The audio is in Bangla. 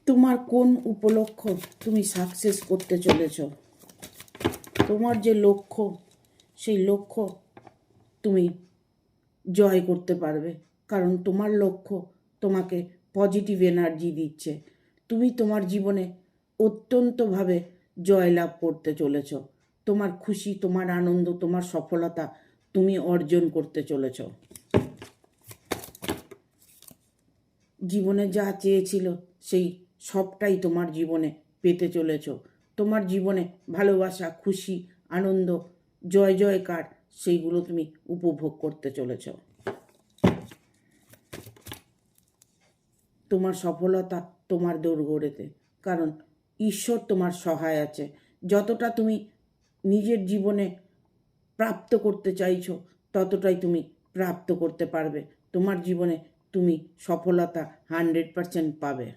তোমার কোন উপলক্ষ তুমি সাকসেস করতে চলেছ? তোমার যে লক্ষ্য, সেই লক্ষ্য তুমি জয় করতে পারবে, কারণ তোমার লক্ষ্য তোমাকে পজিটিভ এনার্জি দিচ্ছে। তুমি তোমার জীবনে অত্যন্তভাবে জয়লাভ করতে চলেছ। তোমার খুশি, তোমার আনন্দ, তোমার সফলতা তুমি অর্জন করতে চলেছ। জীবনে যা চেয়েছিল সেই সবটাই তোমার জীবনে পেতে চলেছ। তোমার জীবনে ভালোবাসা, খুশি, আনন্দ, জয় জয়কার সেইগুলো তুমি উপভোগ করতে চলেছ। তোমার সফলতা তোমার দোরগোড়াতে, কারণ ঈশ্বর তোমার সহায় আছে। যতটা তুমি নিজের জীবনে প্রাপ্ত করতে চাইছো ততটাই তুমি প্রাপ্ত করতে পারবে। তোমার জীবনে তুমি সফলতা 100% পাবে।